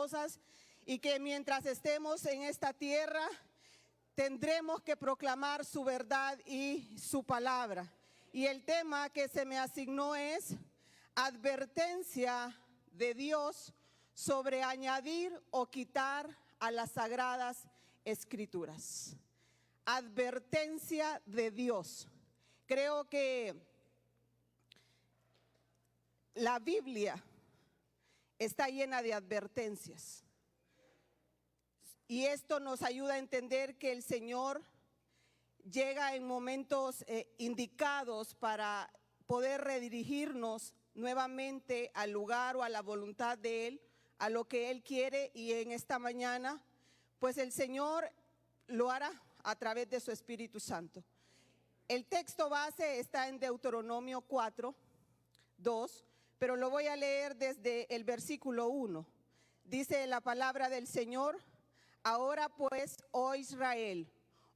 cosas y que mientras estemos en esta tierra tendremos que proclamar su verdad y su palabra. Y el tema que se me asignó es advertencia de Dios sobre añadir o quitar a las sagradas escrituras. Advertencia de Dios. Creo que la Biblia está llena de advertencias. Y esto nos ayuda a entender que el Señor llega en momentos indicados para poder redirigirnos nuevamente al lugar o a la voluntad de Él, a lo que Él quiere. Y en esta mañana, pues el Señor lo hará a través de su Espíritu Santo. El texto base está en Deuteronomio 4:2, pero lo voy a leer desde el versículo 1. Dice la palabra del Señor: ahora pues, oh Israel,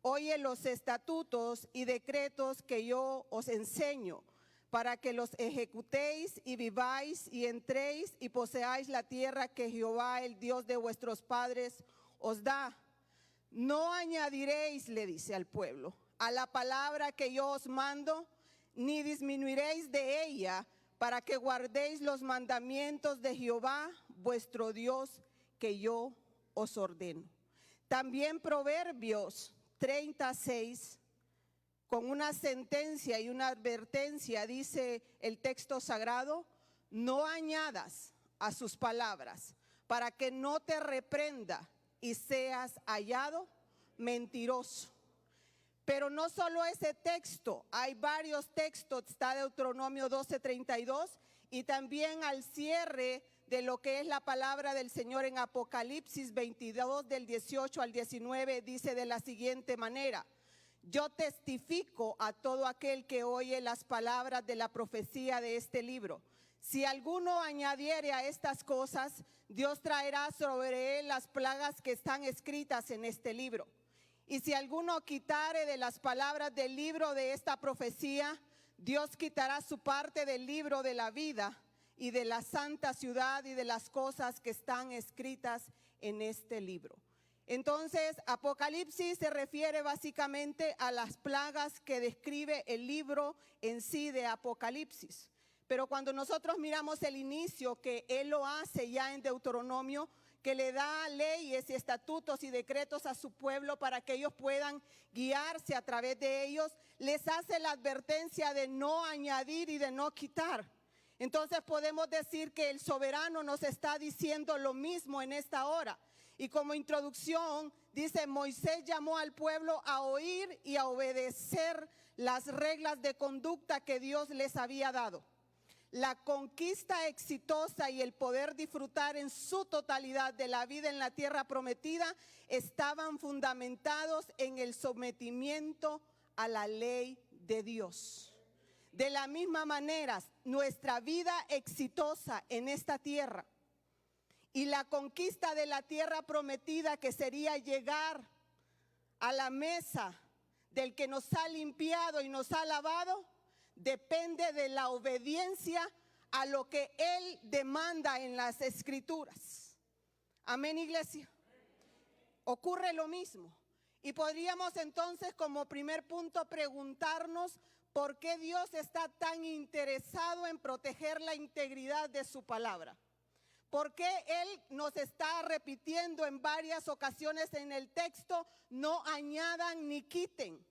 oye los estatutos y decretos que yo os enseño, para que los ejecutéis y viváis y entréis y poseáis la tierra que Jehová, el Dios de vuestros padres, os da. No añadiréis, le dice al pueblo, a la palabra que yo os mando, ni disminuiréis de ella, para que guardéis los mandamientos de Jehová, vuestro Dios, que yo os ordeno. También Proverbios 36, con una sentencia y una advertencia, dice el texto sagrado: no añadas a sus palabras, para que no te reprenda y seas hallado mentiroso. Pero no solo ese texto, hay varios textos. Está Deuteronomio 12:32 y también al cierre de lo que es la palabra del Señor en Apocalipsis 22 del 18 al 19 dice de la siguiente manera: yo testifico a todo aquel que oye las palabras de la profecía de este libro. Si alguno añadiere a estas cosas, Dios traerá sobre él las plagas que están escritas en este libro. Y si alguno quitare de las palabras del libro de esta profecía, Dios quitará su parte del libro de la vida y de la santa ciudad y de las cosas que están escritas en este libro. Entonces, Apocalipsis se refiere básicamente a las plagas que describe el libro en sí de Apocalipsis. Pero cuando nosotros miramos el inicio que Él lo hace ya en Deuteronomio, que le da leyes y estatutos y decretos a su pueblo para que ellos puedan guiarse a través de ellos, les hace la advertencia de no añadir y de no quitar. Entonces podemos decir que el soberano nos está diciendo lo mismo en esta hora. Y como introducción dice: Moisés llamó al pueblo a oír y a obedecer las reglas de conducta que Dios les había dado. La conquista exitosa y el poder disfrutar en su totalidad de la vida en la tierra prometida estaban fundamentados en el sometimiento a la ley de Dios. De la misma manera, nuestra vida exitosa en esta tierra y la conquista de la tierra prometida, que sería llegar a la mesa del que nos ha limpiado y nos ha lavado, depende de la obediencia a lo que Él demanda en las Escrituras. Amén, iglesia. Ocurre lo mismo. Y podríamos entonces, como primer punto, preguntarnos por qué Dios está tan interesado en proteger la integridad de su palabra. ¿Por qué Él nos está repitiendo en varias ocasiones en el texto: no añadan ni quiten?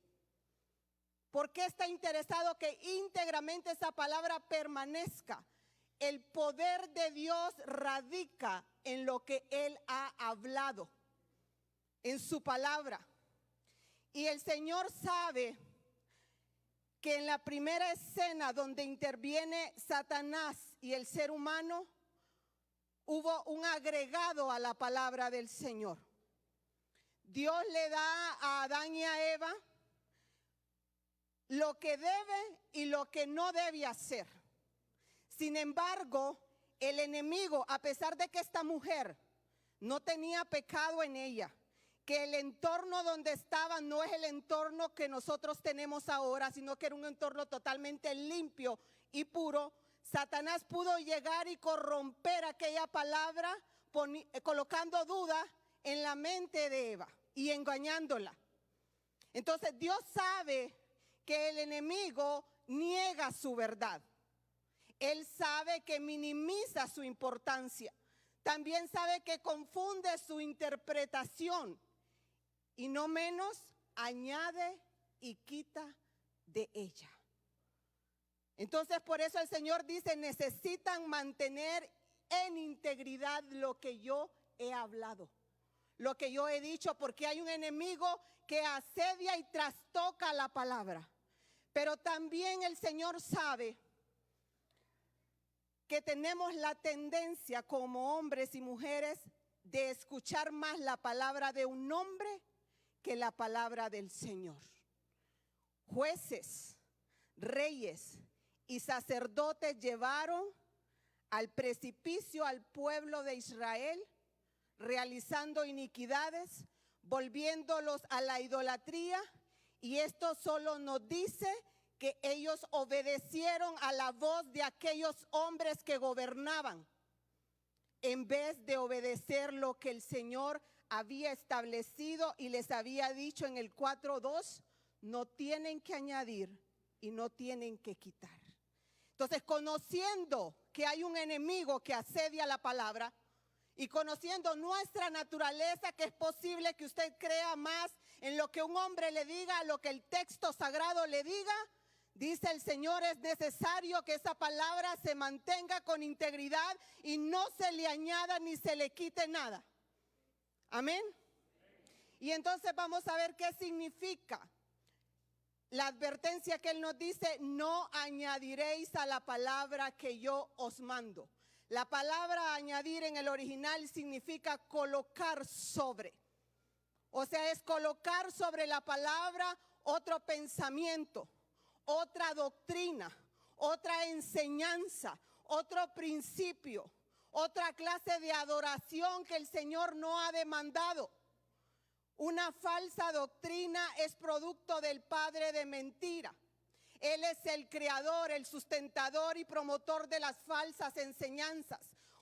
¿Por qué está interesado que íntegramente esa palabra permanezca? El poder de Dios radica en lo que Él ha hablado, en su palabra. Y el Señor sabe que en la primera escena donde interviene Satanás y el ser humano, hubo un agregado a la palabra del Señor. Dios le da a Adán y a Eva lo que debe y lo que no debe hacer. Sin embargo, el enemigo, a pesar de que esta mujer no tenía pecado en ella, que el entorno donde estaba no es el entorno que nosotros tenemos ahora, sino que era un entorno totalmente limpio y puro, Satanás pudo llegar y corromper aquella palabra colocando duda en la mente de Eva y engañándola. Entonces Dios sabe que el enemigo niega su verdad. Él sabe que minimiza su importancia. También sabe que confunde su interpretación. Y no menos, añade y quita de ella. Entonces por eso el Señor dice, necesitan mantener en integridad lo que yo he hablado, lo que yo he dicho, porque hay un enemigo que asedia y trastoca la palabra. Pero también el Señor sabe que tenemos la tendencia como hombres y mujeres de escuchar más la palabra de un hombre que la palabra del Señor. Jueces, reyes y sacerdotes llevaron al precipicio al pueblo de Israel, realizando iniquidades, volviéndolos a la idolatría, y esto solo nos dice que ellos obedecieron a la voz de aquellos hombres que gobernaban, en vez de obedecer lo que el Señor había establecido y les había dicho en el 4:2, no tienen que añadir y no tienen que quitar. Entonces, conociendo que hay un enemigo que asedia la palabra y conociendo nuestra naturaleza, que es posible que usted crea más en lo que un hombre le diga, lo que el texto sagrado le diga, dice el Señor, es necesario que esa palabra se mantenga con integridad y no se le añada ni se le quite nada. Amén. Y entonces vamos a ver qué significa la advertencia que Él nos dice, no añadiréis a la palabra que yo os mando. La palabra añadir en el original significa colocar sobre. O sea, es colocar sobre la palabra otro pensamiento, otra doctrina, otra enseñanza, otro principio, otra clase de adoración que el Señor no ha demandado. Una falsa doctrina es producto del padre de mentira. Él es el creador, el sustentador y promotor de las falsas enseñanzas.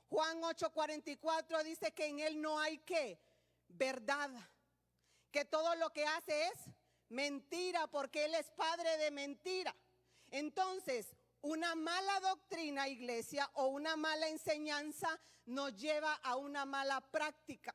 Juan 8:44 dice que en él no hay ¿qué? Verdad. Que todo lo que hace es mentira, porque él es padre de mentira. Entonces, una mala doctrina, iglesia, o una mala enseñanza nos lleva a una mala práctica.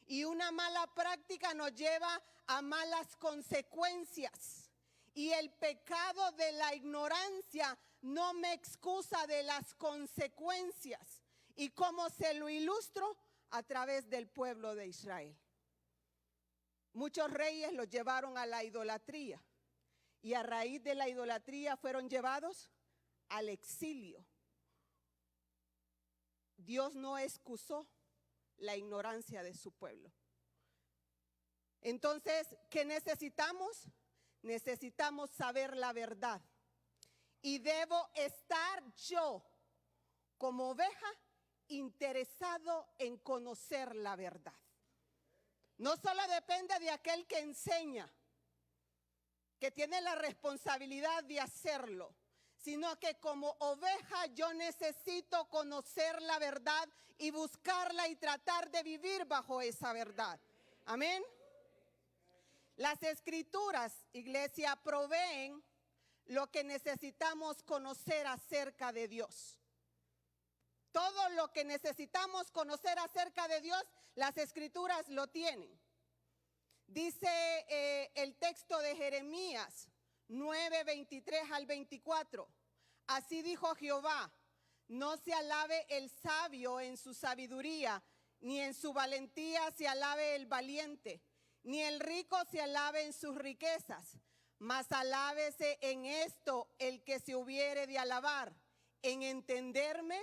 Y una mala práctica nos lleva a malas consecuencias. Y el pecado de la ignorancia no me excusa de las consecuencias. ¿Y cómo se lo ilustro? A través del pueblo de Israel. Muchos reyes los llevaron a la idolatría. Y a raíz de la idolatría fueron llevados al exilio. Dios no excusó la ignorancia de su pueblo. Entonces, ¿qué necesitamos? Necesitamos saber la verdad. Y debo estar yo, como oveja, interesado en conocer la verdad. No solo depende de aquel que enseña, que tiene la responsabilidad de hacerlo, sino que como oveja yo necesito conocer la verdad y buscarla y tratar de vivir bajo esa verdad. Amén. Las escrituras, iglesia, proveen lo que necesitamos conocer acerca de Dios. Todo lo que necesitamos conocer acerca de Dios, las escrituras lo tienen. Dice el texto de Jeremías 9:23 al 24. Así dijo Jehová, no se alabe el sabio en su sabiduría, ni en su valentía se alabe el valiente, ni el rico se alabe en sus riquezas, mas alábese en esto el que se hubiere de alabar, en entenderme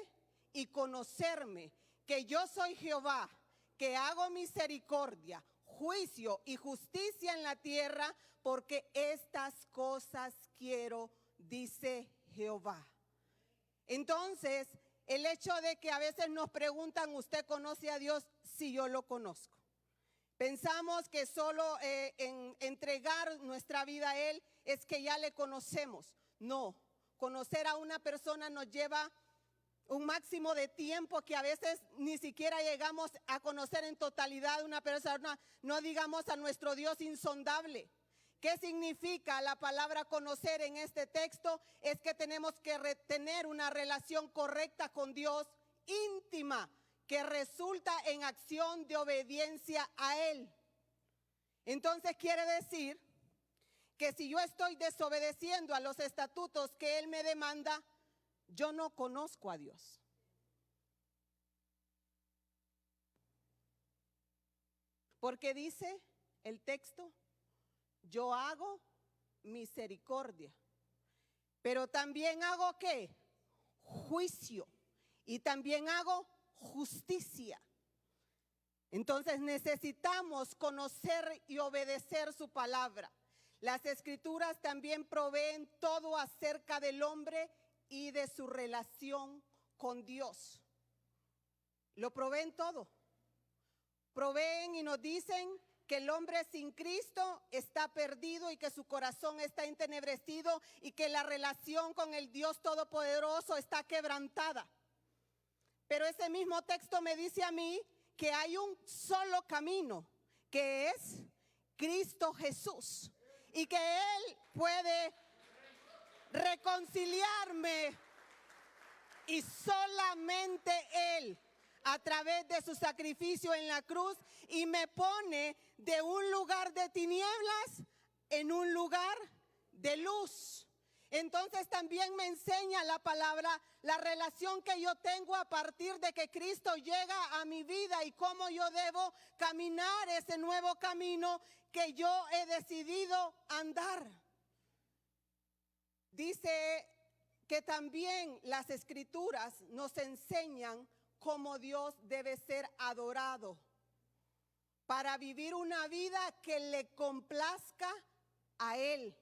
y conocerme, que yo soy Jehová, que hago misericordia, juicio y justicia en la tierra, porque estas cosas quiero, dice Jehová. Entonces, el hecho de que a veces nos preguntan, ¿usted conoce a Dios? Sí, yo lo conozco. Pensamos que solo en entregar nuestra vida a Él es que ya le conocemos. No, conocer a una persona nos lleva un máximo de tiempo que a veces ni siquiera llegamos a conocer en totalidad una persona, no digamos a nuestro Dios insondable. ¿Qué significa la palabra conocer en este texto? Es que tenemos que tener una relación correcta con Dios, íntima, que resulta en acción de obediencia a Él. Entonces quiere decir que si yo estoy desobedeciendo a los estatutos que Él me demanda, yo no conozco a Dios. Porque dice el texto, yo hago misericordia, pero también hago ¿qué? Juicio, y también hago justicia. Entonces necesitamos conocer y obedecer su palabra. Las escrituras también proveen todo acerca del hombre y de su relación con Dios. Lo proveen todo. Proveen y nos dicen que el hombre sin Cristo está perdido y que su corazón está entenebrecido y que la relación con el Dios Todopoderoso está quebrantada. Pero ese mismo texto me dice a mí que hay un solo camino, que es Cristo Jesús, y que Él puede reconciliarme, y solamente Él, a través de su sacrificio en la cruz, y me pone de un lugar de tinieblas en un lugar de luz. Entonces también me enseña la palabra la relación que yo tengo a partir de que Cristo llega a mi vida y cómo yo debo caminar ese nuevo camino que yo he decidido andar. Dice que también las escrituras nos enseñan cómo Dios debe ser adorado para vivir una vida que le complazca a Él.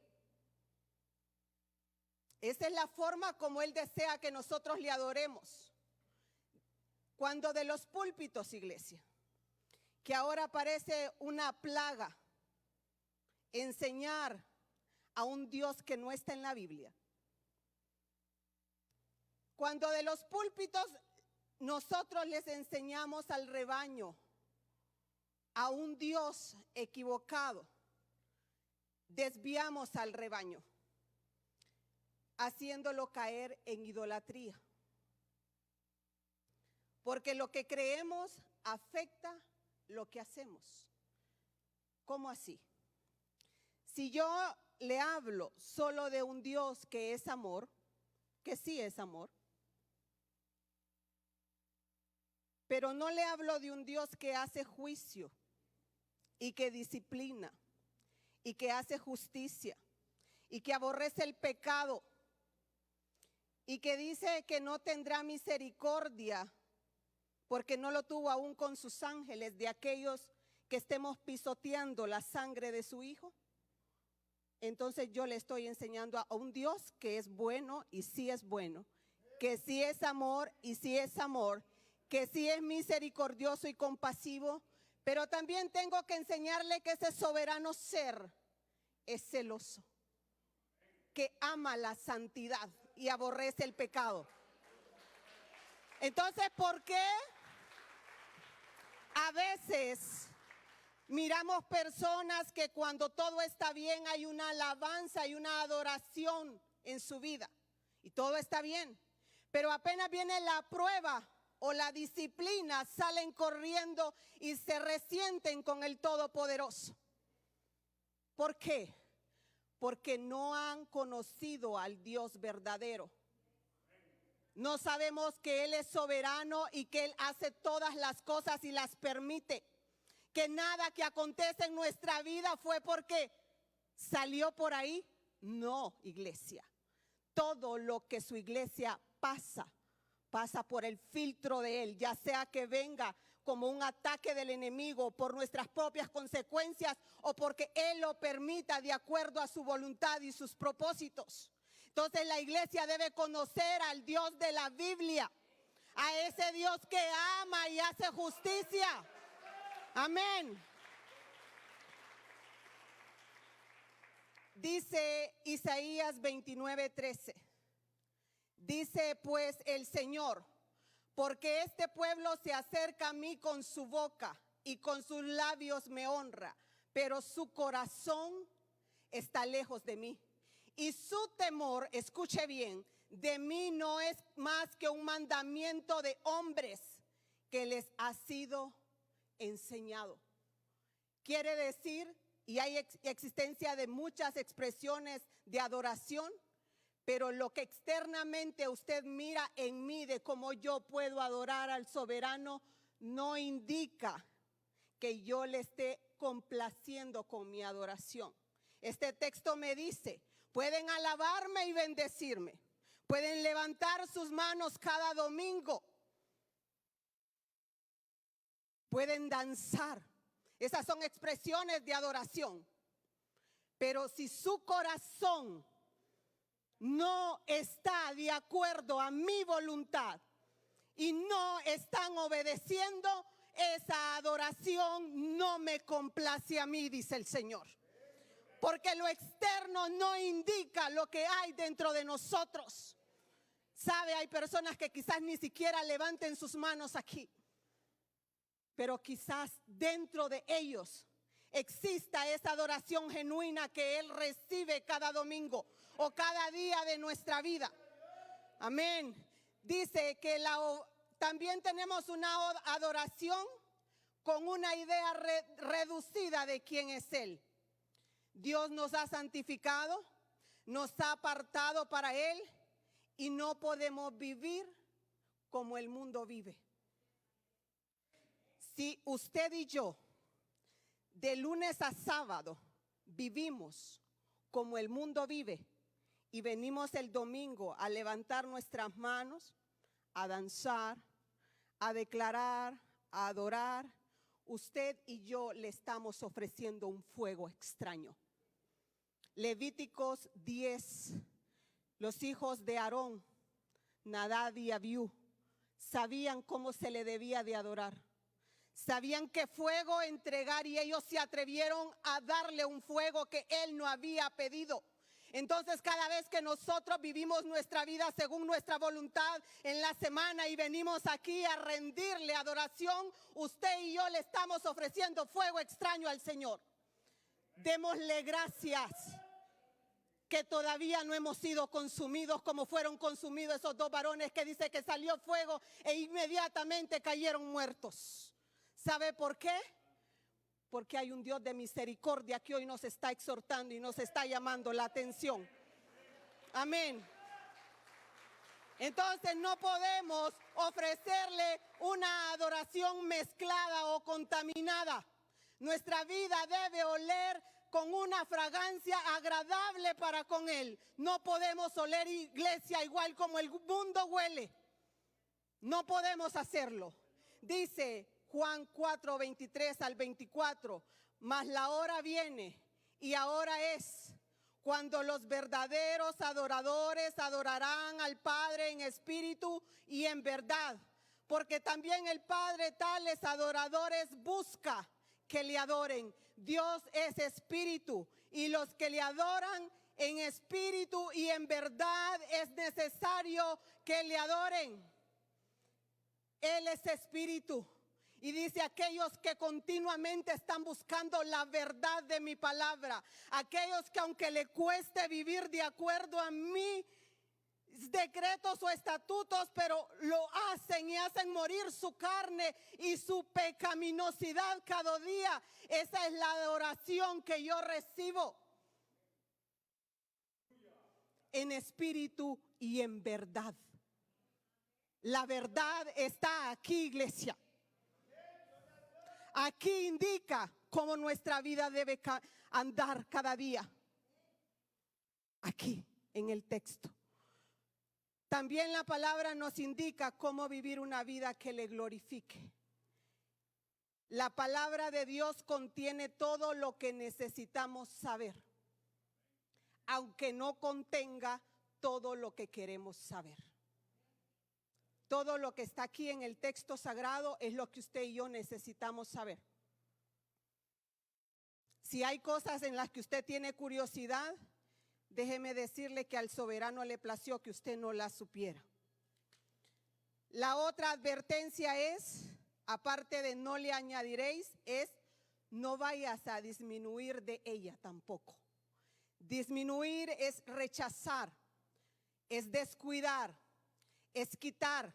Esa es la forma como Él desea que nosotros le adoremos. Cuando de los púlpitos, iglesia, que ahora parece una plaga, enseñar a un Dios que no está en la Biblia. Cuando de los púlpitos nosotros les enseñamos al rebaño a un Dios equivocado, desviamos al rebaño, haciéndolo caer en idolatría. Porque lo que creemos afecta lo que hacemos. ¿Cómo así? Si yo le hablo solo de un Dios que es amor, que sí es amor, pero no le hablo de un Dios que hace juicio y que disciplina y que hace justicia y que aborrece el pecado y que dice que no tendrá misericordia porque no lo tuvo aún con sus ángeles de aquellos que estemos pisoteando la sangre de su Hijo. Entonces yo le estoy enseñando a un Dios que es bueno y sí es bueno, que sí es amor y sí es amor, que sí es misericordioso y compasivo, pero también tengo que enseñarle que ese soberano ser es celoso, que ama la santidad y aborrece el pecado. Entonces, ¿por qué a veces miramos personas que cuando todo está bien hay una alabanza y una adoración en su vida y todo está bien, pero apenas viene la prueba o la disciplina, salen corriendo y se resienten con el Todopoderoso? ¿Por qué? Porque no han conocido al Dios verdadero. No sabemos que Él es soberano y que Él hace todas las cosas y las permite. Que nada que acontece en nuestra vida fue porque salió por ahí. No, iglesia. Todo lo que su iglesia pasa por el filtro de Él, ya sea que venga como un ataque del enemigo por nuestras propias consecuencias o porque Él lo permita de acuerdo a su voluntad y sus propósitos. Entonces la iglesia debe conocer al Dios de la Biblia, a ese Dios que ama y hace justicia. Amén. Dice Isaías 29:13. Dice pues el Señor, porque este pueblo se acerca a mí con su boca y con sus labios me honra, pero su corazón está lejos de mí. Y su temor, escuche bien, de mí no es más que un mandamiento de hombres que les ha sido enseñado. Quiere decir, y hay existencia de muchas expresiones de adoración, pero lo que externamente usted mira en mí de cómo yo puedo adorar al soberano no indica que yo le esté complaciendo con mi adoración. Este texto me dice, pueden alabarme y bendecirme, pueden levantar sus manos cada domingo, pueden danzar. Esas son expresiones de adoración. Pero si su corazón no está de acuerdo a mi voluntad y no están obedeciendo, esa adoración no me complace a mí, dice el Señor. Porque lo externo no indica lo que hay dentro de nosotros. Sabe, hay personas que quizás ni siquiera levanten sus manos aquí, pero quizás dentro de ellos exista esa adoración genuina que Él recibe cada domingo o cada día de nuestra vida. Amén. Dice que también tenemos una adoración con una idea reducida de quién es Él. Dios nos ha santificado, nos ha apartado para Él y no podemos vivir como el mundo vive. Si usted y yo de lunes a sábado vivimos como el mundo vive y venimos el domingo a levantar nuestras manos, a danzar, a declarar, a adorar, usted y yo le estamos ofreciendo un fuego extraño. Levíticos 10, los hijos de Aarón, Nadab y Abiú, sabían cómo se le debía de adorar. Sabían qué fuego entregar y ellos se atrevieron a darle un fuego que él no había pedido. Entonces, cada vez que nosotros vivimos nuestra vida según nuestra voluntad en la semana y venimos aquí a rendirle adoración, usted y yo le estamos ofreciendo fuego extraño al Señor. Démosle gracias que todavía no hemos sido consumidos como fueron consumidos esos dos varones que dice que salió fuego e inmediatamente cayeron muertos. ¿Sabe por qué? Porque hay un Dios de misericordia que hoy nos está exhortando y nos está llamando la atención. Amén. Entonces no podemos ofrecerle una adoración mezclada o contaminada. Nuestra vida debe oler con una fragancia agradable para con Él. No podemos oler, iglesia, igual como el mundo huele. No podemos hacerlo. Dice Juan 4, 23 al 24, mas la hora viene y ahora es cuando los verdaderos adoradores adorarán al Padre en espíritu y en verdad, porque también el Padre tales adoradores busca que le adoren. Dios es espíritu y los que le adoran en espíritu y en verdad es necesario que le adoren. Él es espíritu. Y dice aquellos que continuamente están buscando la verdad de mi palabra, aquellos que aunque le cueste vivir de acuerdo a mis decretos o estatutos, pero lo hacen y hacen morir su carne y su pecaminosidad cada día. Esa es la adoración que yo recibo en espíritu y en verdad. La verdad está aquí, iglesia. Aquí indica cómo nuestra vida debe andar cada día. Aquí, en el texto. También la palabra nos indica cómo vivir una vida que le glorifique. La palabra de Dios contiene todo lo que necesitamos saber, aunque no contenga todo lo que queremos saber. Todo lo que está aquí en el texto sagrado es lo que usted y yo necesitamos saber. Si hay cosas en las que usted tiene curiosidad, déjeme decirle que al soberano le plació que usted no las supiera. La otra advertencia es, aparte de no le añadiréis, es no vayas a disminuir de ella tampoco. Disminuir es rechazar, es descuidar, es quitar.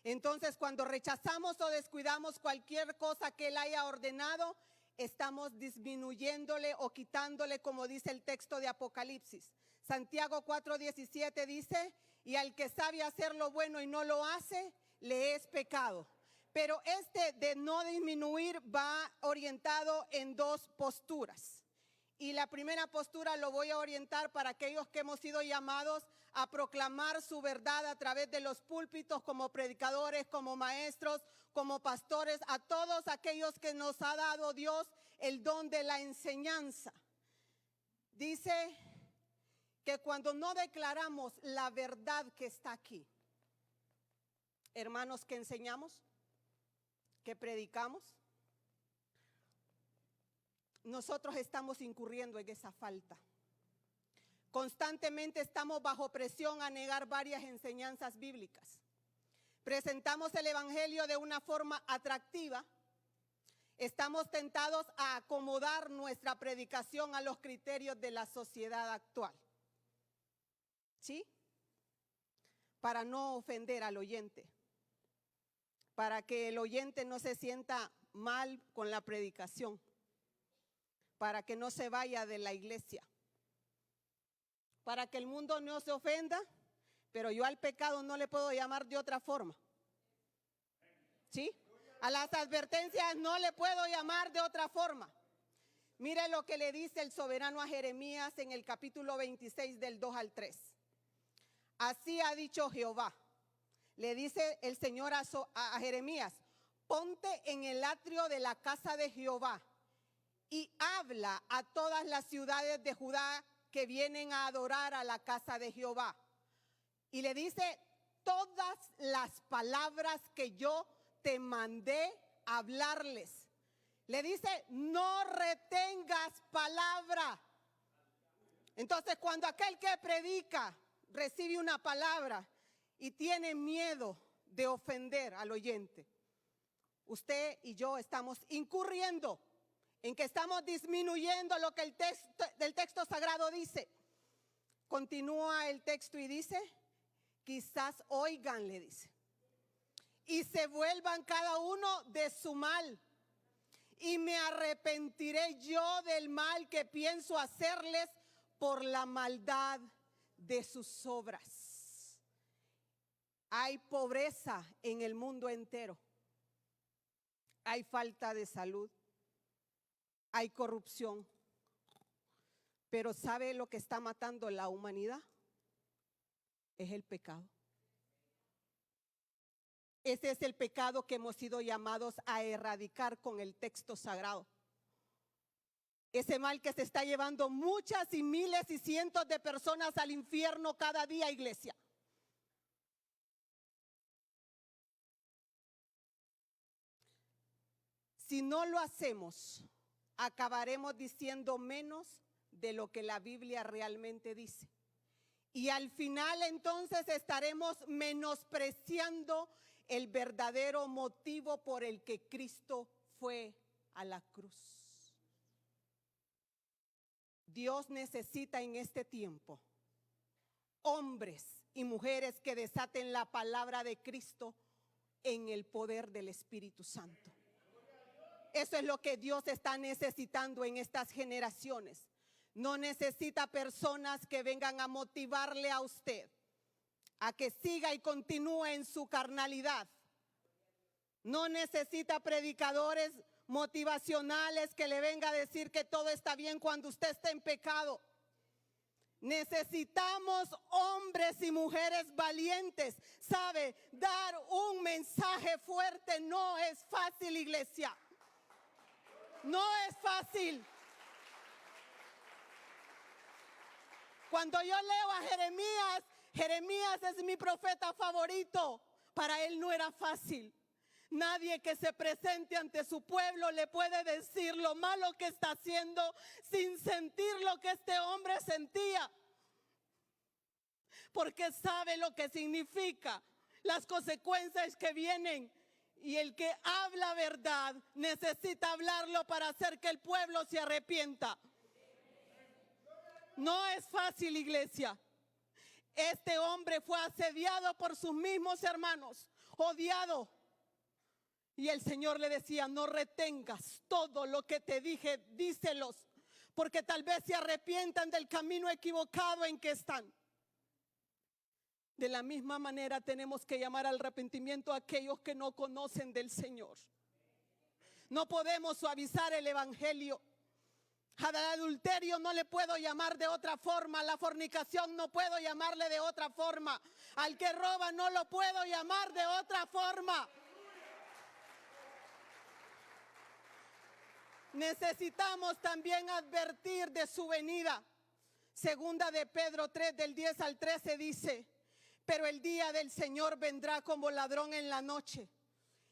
Entonces, cuando rechazamos o descuidamos cualquier cosa que Él haya ordenado, estamos disminuyéndole o quitándole, como dice el texto de Apocalipsis. Santiago 4:17 dice, y al que sabe hacer lo bueno y no lo hace, le es pecado. Pero este de no disminuir va orientado en dos posturas. Y la primera postura lo voy a orientar para aquellos que hemos sido llamados a proclamar su verdad a través de los púlpitos, como predicadores, como maestros, como pastores, a todos aquellos que nos ha dado Dios el don de la enseñanza. Dice que cuando no declaramos la verdad que está aquí, hermanos, que enseñamos, que predicamos, nosotros estamos incurriendo en esa falta. Constantemente estamos bajo presión a negar varias enseñanzas bíblicas. Presentamos el evangelio de una forma atractiva. Estamos tentados a acomodar nuestra predicación a los criterios de la sociedad actual. ¿Sí? Para no ofender al oyente. Para que el oyente no se sienta mal con la predicación. Para que no se vaya de la iglesia. Para que el mundo no se ofenda, pero yo al pecado no le puedo llamar de otra forma. ¿Sí? A las advertencias no le puedo llamar de otra forma. Mire lo que le dice el soberano a Jeremías en el capítulo 26 del 2 al 3. Así ha dicho Jehová. Le dice el Señor a Jeremías, ponte en el atrio de la casa de Jehová y habla a todas las ciudades de Judá que vienen a adorar a la casa de Jehová. Y le dice, todas las palabras que yo te mandé hablarles. Le dice, no retengas palabra. Entonces, cuando aquel que predica recibe una palabra y tiene miedo de ofender al oyente, usted y yo estamos incurriendo en que estamos disminuyendo lo que el texto sagrado dice. Continúa el texto y dice, quizás oigan, le dice, y se vuelvan cada uno de su mal, y me arrepentiré yo del mal que pienso hacerles por la maldad de sus obras. Hay pobreza en el mundo entero, hay falta de salud, hay corrupción, pero ¿sabe lo que está matando la humanidad? Es el pecado. Ese es el pecado que hemos sido llamados a erradicar con el texto sagrado. Ese mal que se está llevando muchas y miles y cientos de personas al infierno cada día, iglesia. Si no lo hacemos, acabaremos diciendo menos de lo que la Biblia realmente dice. Y al final entonces estaremos menospreciando el verdadero motivo por el que Cristo fue a la cruz. Dios necesita en este tiempo hombres y mujeres que desaten la palabra de Cristo en el poder del Espíritu Santo. Eso es lo que Dios está necesitando en estas generaciones. No necesita personas que vengan a motivarle a usted a que siga y continúe en su carnalidad. No necesita predicadores motivacionales que le venga a decir que todo está bien cuando usted está en pecado. Necesitamos hombres y mujeres valientes. ¿Sabe? Dar un mensaje fuerte no es fácil, iglesia. No es fácil. Cuando yo leo a Jeremías, Jeremías es mi profeta favorito. Para él no era fácil. Nadie que se presente ante su pueblo le puede decir lo malo que está haciendo sin sentir lo que este hombre sentía. Porque sabe lo que significa las consecuencias que vienen. Y el que habla verdad necesita hablarlo para hacer que el pueblo se arrepienta. No es fácil, iglesia. Este hombre fue asediado por sus mismos hermanos, odiado. Y el Señor le decía, no retengas todo lo que te dije, díselos, porque tal vez se arrepientan del camino equivocado en que están. De la misma manera tenemos que llamar al arrepentimiento a aquellos que no conocen del Señor. No podemos suavizar el evangelio. Al adulterio no le puedo llamar de otra forma. A la fornicación no puedo llamarle de otra forma. Al que roba no lo puedo llamar de otra forma. Necesitamos también advertir de su venida. Segunda de Pedro 3, del 10 al 13 dice: pero el día del Señor vendrá como ladrón en la noche,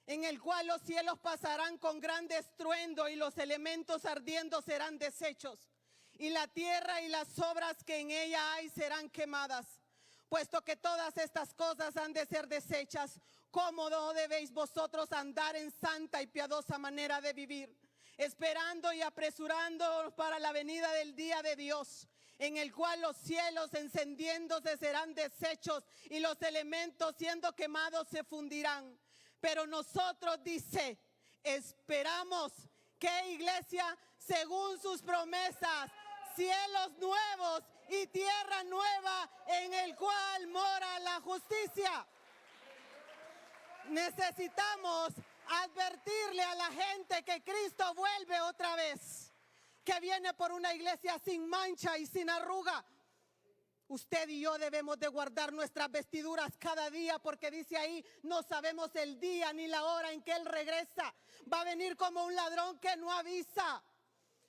en el cual los cielos pasarán con gran estruendo y los elementos ardiendo serán deshechos, y la tierra y las obras que en ella hay serán quemadas. Puesto que todas estas cosas han de ser deshechas, ¿cómo no debéis vosotros andar en santa y piadosa manera de vivir, esperando y apresurándonos para la venida del día de Dios, en el cual los cielos encendiéndose serán deshechos y los elementos siendo quemados se fundirán? Pero nosotros, dice, esperamos que, iglesia, según sus promesas, cielos nuevos y tierra nueva en el cual mora la justicia. Necesitamos advertirle a la gente que Cristo vuelve otra vez, que viene por una iglesia sin mancha y sin arruga. Usted y yo debemos de guardar nuestras vestiduras cada día, porque dice ahí, no sabemos el día ni la hora en que Él regresa. Va a venir como un ladrón que no avisa.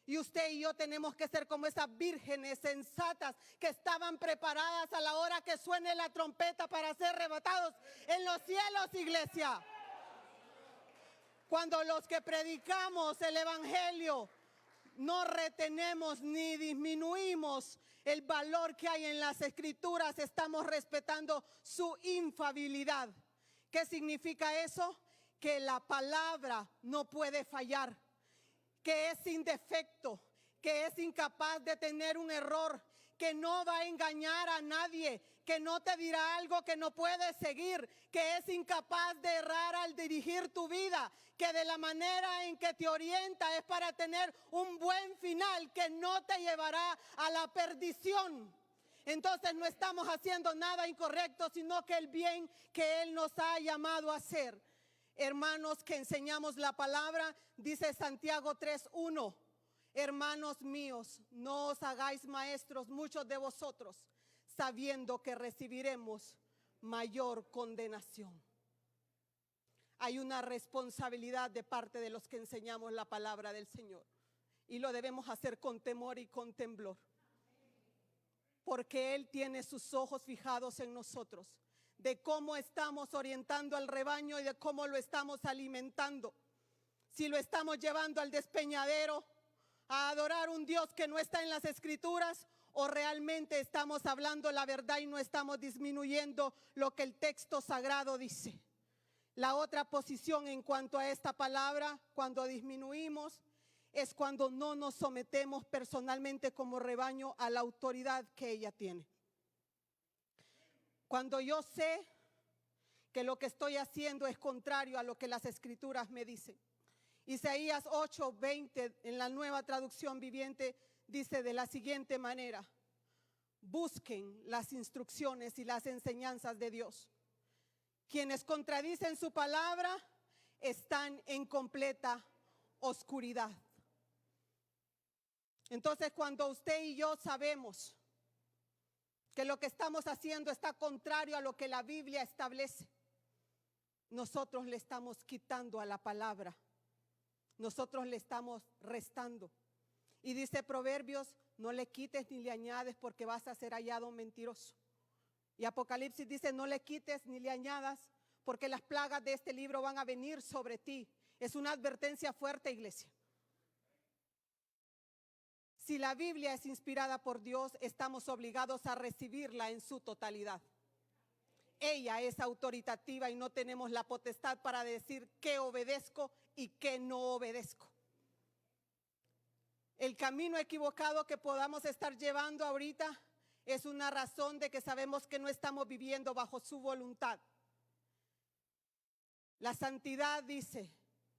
Y usted y yo tenemos que ser como esas vírgenes sensatas que estaban preparadas a la hora que suene la trompeta para ser arrebatados en los cielos, iglesia. Cuando los que predicamos el evangelio no retenemos ni disminuimos el valor que hay en las escrituras, estamos respetando su infalibilidad. ¿Qué significa eso? Que la palabra no puede fallar, que es sin defecto, que es incapaz de tener un error, que no va a engañar a nadie, que no te dirá algo que no puedes seguir, que es incapaz de errar al dirigir tu vida, que de la manera en que te orienta es para tener un buen final, que no te llevará a la perdición. Entonces no estamos haciendo nada incorrecto, sino que el bien que Él nos ha llamado a hacer. Hermanos que enseñamos la palabra, dice Santiago 3:1, hermanos míos, no os hagáis maestros muchos de vosotros, sabiendo que recibiremos mayor condenación. Hay una responsabilidad de parte de los que enseñamos la palabra del Señor, y lo debemos hacer con temor y con temblor, porque Él tiene sus ojos fijados en nosotros, de cómo estamos orientando al rebaño y de cómo lo estamos alimentando. Si lo estamos llevando al despeñadero a adorar un Dios que no está en las escrituras, o realmente estamos hablando la verdad y no estamos disminuyendo lo que el texto sagrado dice. La otra posición en cuanto a esta palabra, cuando disminuimos, es cuando no nos sometemos personalmente como rebaño a la autoridad que ella tiene. Cuando yo sé que lo que estoy haciendo es contrario a lo que las escrituras me dicen. Isaías 8:20 en la Nueva Traducción Viviente dice de la siguiente manera: busquen las instrucciones y las enseñanzas de Dios. Quienes contradicen su palabra están en completa oscuridad. Entonces, cuando usted y yo sabemos que lo que estamos haciendo está contrario a lo que la Biblia establece, nosotros le estamos quitando a la palabra, nosotros le estamos restando. Y dice Proverbios, no le quites ni le añades porque vas a ser hallado mentiroso. Y Apocalipsis dice, no le quites ni le añadas porque las plagas de este libro van a venir sobre ti. Es una advertencia fuerte, iglesia. Si la Biblia es inspirada por Dios, estamos obligados a recibirla en su totalidad. ella es autoritativa y no tenemos la potestad para decir qué obedezco y qué no obedezco. El camino equivocado que podamos estar llevando ahorita es una razón de que sabemos que no estamos viviendo bajo su voluntad. La santidad, dice,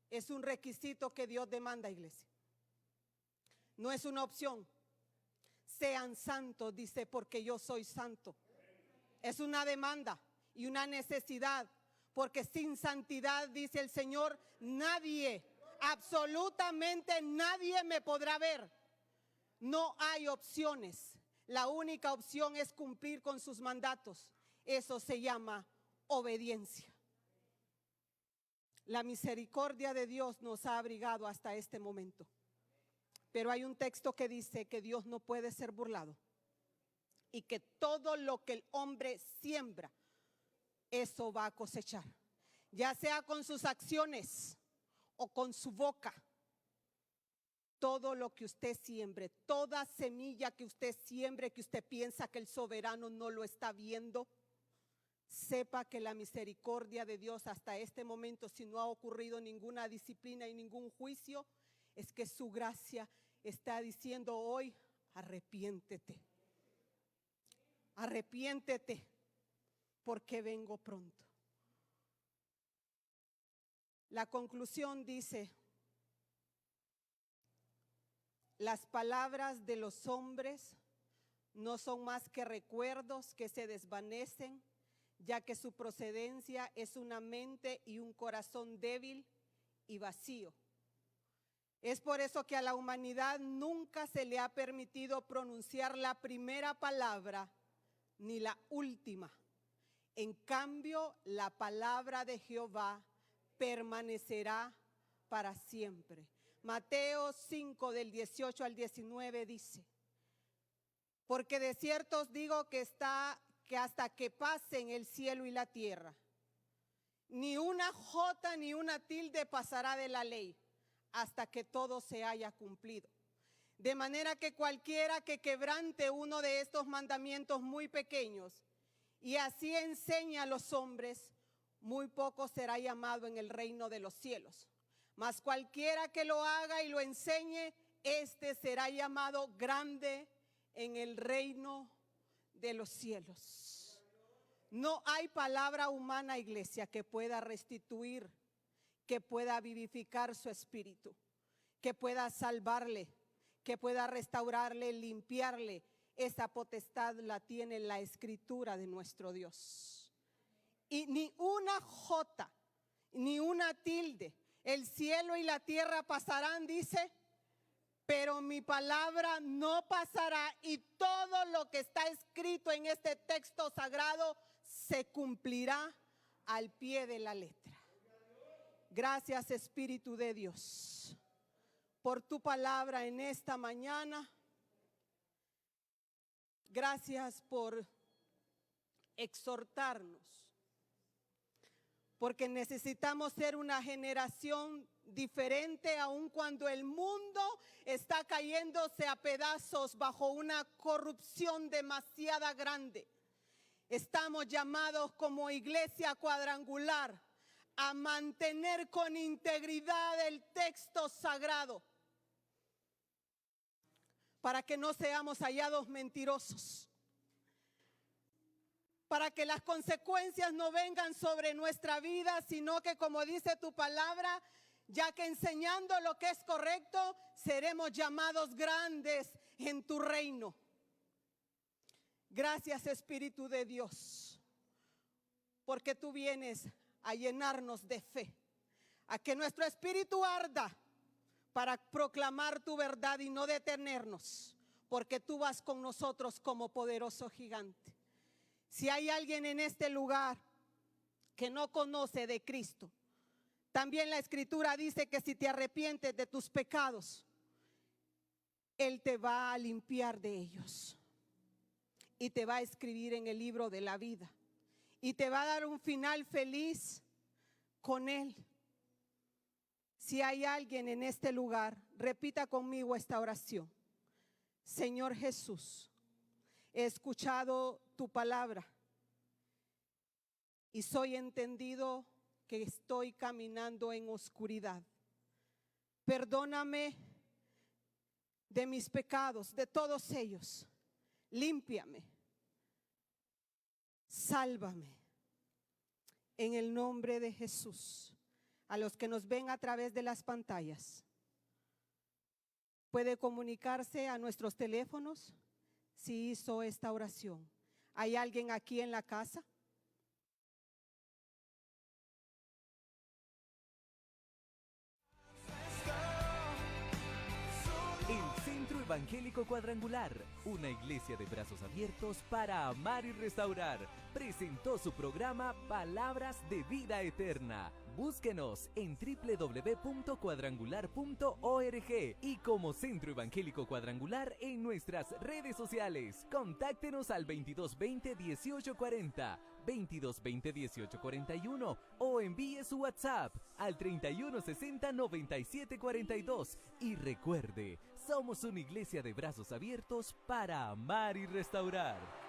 es un requisito que Dios demanda, iglesia. No es una opción. Sean santos, dice, porque yo soy santo. Es una demanda y una necesidad, porque sin santidad, dice el Señor, nadie, absolutamente nadie me podrá ver. No hay opciones. La única opción es cumplir con sus mandatos. Eso se llama obediencia. La misericordia de Dios nos ha abrigado hasta este momento. Pero hay un texto que dice que Dios no puede ser burlado y que todo lo que el hombre siembra, eso va a cosechar, ya sea con sus acciones o con su boca. Todo lo que usted siembre, toda semilla que usted siembre, que usted piensa que el soberano no lo está viendo, sepa que la misericordia de Dios hasta este momento, si no ha ocurrido ninguna disciplina y ningún juicio, es que su gracia está diciendo hoy: arrepiéntete, arrepiéntete, porque vengo pronto. La conclusión dice: las palabras de los hombres no son más que recuerdos que se desvanecen, ya que su procedencia es una mente y un corazón débil y vacío. Es por eso que a la humanidad nunca se le ha permitido pronunciar la primera palabra ni la última. En cambio, la palabra de Jehová permanecerá para siempre. Mateo 5 del 18 al 19 dice: porque de cierto os digo que hasta que pasen el cielo y la tierra, ni una jota ni una tilde pasará de la ley, hasta que todo se haya cumplido. De manera que cualquiera que quebrante uno de estos mandamientos muy pequeños y así enseña a los hombres, muy poco será llamado en el reino de los cielos. Mas cualquiera que lo haga y lo enseñe, este será llamado grande en el reino de los cielos. No hay palabra humana, iglesia, que pueda restituir, que pueda vivificar su espíritu, que pueda salvarle, que pueda restaurarle, limpiarle. Esa potestad la tiene la escritura de nuestro Dios. Y ni una jota, ni una tilde. El cielo y la tierra pasarán, dice, pero mi palabra no pasará, y todo lo que está escrito en este texto sagrado se cumplirá al pie de la letra. Gracias, Espíritu de Dios, por tu palabra en esta mañana. Gracias por exhortarnos, porque necesitamos ser una generación diferente, aun cuando el mundo está cayéndose a pedazos bajo una corrupción demasiado grande. Estamos llamados como iglesia cuadrangular a mantener con integridad el texto sagrado, para que no seamos hallados mentirosos, para que las consecuencias no vengan sobre nuestra vida, sino que, como dice tu palabra, ya que enseñando lo que es correcto, seremos llamados grandes en tu reino. Gracias, Espíritu de Dios, porque tú vienes a llenarnos de fe, a que nuestro espíritu arda para proclamar tu verdad y no detenernos, porque tú vas con nosotros como poderoso gigante. Si hay alguien en este lugar que no conoce de Cristo, también la Escritura dice que si te arrepientes de tus pecados, Él te va a limpiar de ellos y te va a escribir en el libro de la vida y te va a dar un final feliz con Él. Si hay alguien en este lugar, repita conmigo esta oración. Señor Jesús, he escuchado tu palabra y soy entendido que estoy caminando en oscuridad. Perdóname de mis pecados, de todos ellos. Límpiame. Sálvame. En el nombre de Jesús. A los que nos ven a través de las pantallas, puede comunicarse a nuestros teléfonos si hizo esta oración. ¿Hay alguien aquí en la casa? El Centro Evangélico Cuadrangular, una iglesia de brazos abiertos para amar y restaurar, presentó su programa Palabras de Vida Eterna. Búsquenos en www.cuadrangular.org y como Centro Evangélico Cuadrangular en nuestras redes sociales. Contáctenos al 2220-1840, 2220-1841 o envíe su WhatsApp al 3160-9742. Y recuerde, somos una iglesia de brazos abiertos para amar y restaurar.